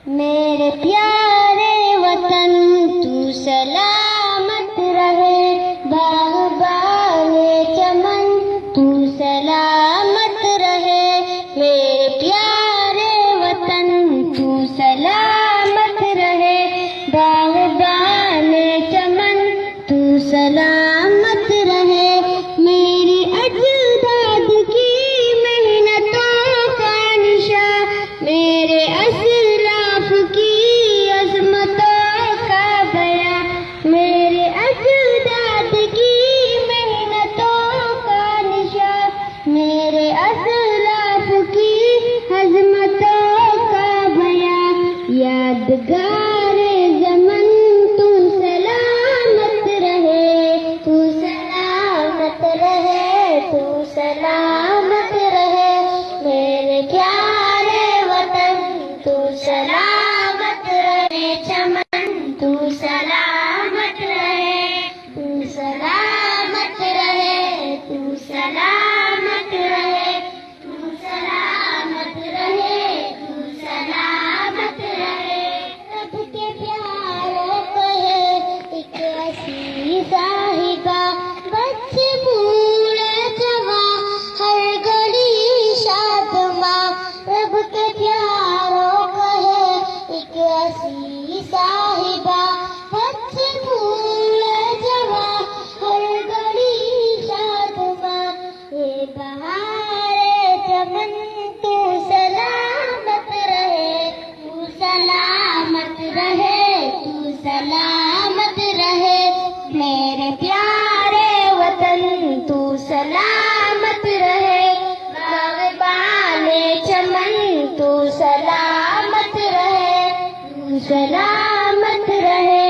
मेरे प्यारे वतन तू सलामत रहे, बाग़बाने चमन तू सलामत रहे। मेरे प्यारे वतन तू सलामत रहे, बाग़बाने चमन तू सलामत रहे। मेरी अजदाद की मेहनतों का निशा, मेरे असलाफ की अज़मतों का बयां, मेरे अजदाद की मेहनतों का निशा, मेरे असलाफ की अज़मतों का बयां। यादगारे ज़मन तू सलामत रहे, तू सलामत रहे, तू सलामत रहे। मेरे प्यारे वतन तू सलामत रहे, चमन तू सलामत रहे, तू सलामत रहे, तू सलामत रहे, तू सलामत रहे, तू सलामत रहे। सबके प्यारों कहे एक ऐसी साहिबा, बच्चे बूढ़े जवां हर घड़ी शादमां। रब के प्यारों कहे एक ऐसी साहिबा, बच्चे बूढ़े जवां हर घड़ी शादमां। ये बहारे चमन तू सलामत रहे, तू सलामत रहे, तू सलामत रहे। मेरे प्यारे वतन तू सलामत रहे, बाग़बाने चमन तू सलामत रहे, तू सलामत रहे,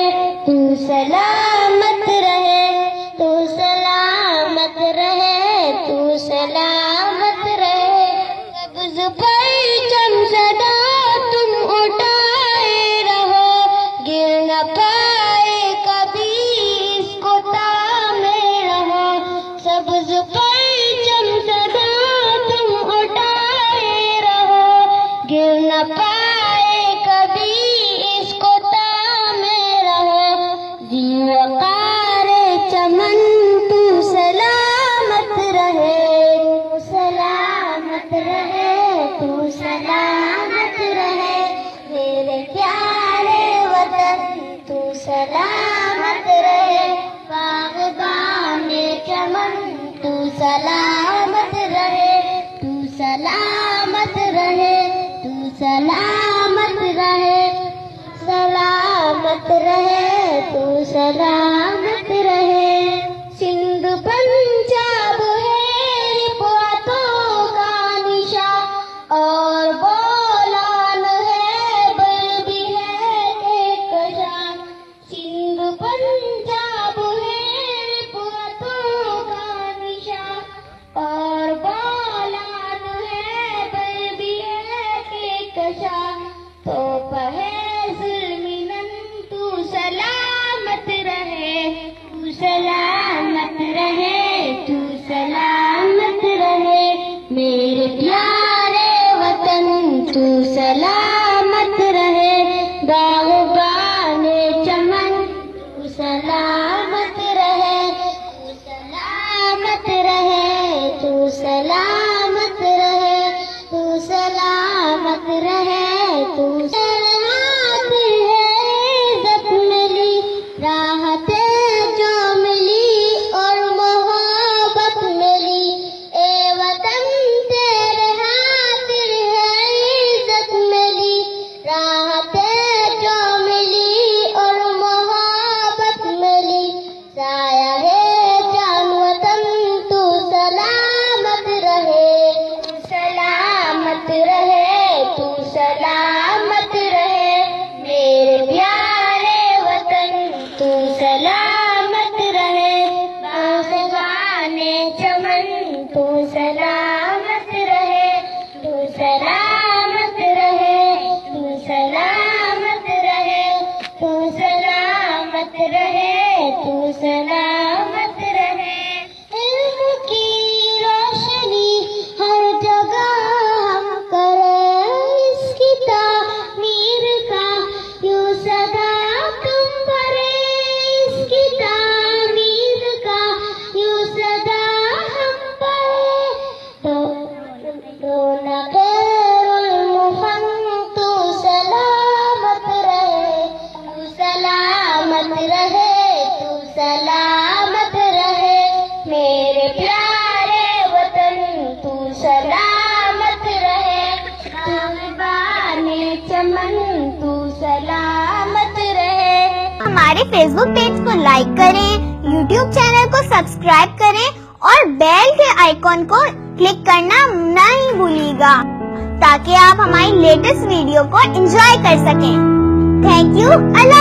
तू सलामत रहे, तू सलामत रहे, तू सलामत रहे। कब्ज़ परचम सदा तुम उठाए रहो, गिर न पाए कभी इसको थामे रहो। सब्ज़ परचम सदा तुम उठाए रहो, गिर न पाए कभी इसको थामे रहो। जीवकारे चमन तू सलामत रहे, तू सलामत रहे, तू सलामत रहे। मेरे प्यारे वतन तू सलामत रहे, बाग़बाने चमन तू सलामत रहे, तू सलामत रहे, तू सलामत रहे, सलामत रहे, तू सलामत रहे। सिंध पंजाब है रिपोर्टों का निशा, और बोलान है बल्बी है एक शान। सिंध पंजाब है रिपोर्टों का निशा, और बोलान है बल्बी है एक शान। तो पहे ज़ुल्मिनन तू सलामत रहे, तू सलामत रहे, तू सलामत रहे। मेरे प्यारे वतन तू सलामत रहे, बाग़बाने चमन तू सलामत रहे, तू सलामत रहे, तू सलामत रहे, तू सलामत रहे, तू सलामत है। इज़्ज़त मिली, राहतें जो मिली और मोहब्बत मिली, ए वतन तेरे खातिर है इज़्ज़त मिली। राहतें जो मिली और मोहब्बत मिली, साया है जान वतन तू सलामत रहे, तू सलामत रहे, तू सलामत रहे। मेरे प्यारे वतन तू सलामत रहे, बाग़बाने चमन तू सलामत रहे, तू सलामत रहे, तू सलामत रहे, तू सलामत रहे, तू सलामत रहे। इल्म की रोशनी हर जगह हम करें, इसकी तामीर तू सलामत रहे। हमारे फेसबुक पेज को लाइक करें, यूट्यूब चैनल को सब्सक्राइब करें और बेल के आइकॉन को क्लिक करना नहीं भूलिएगा ताकि आप हमारी लेटेस्ट वीडियो को एंजॉय कर सकें। Thank you. अल्लाह।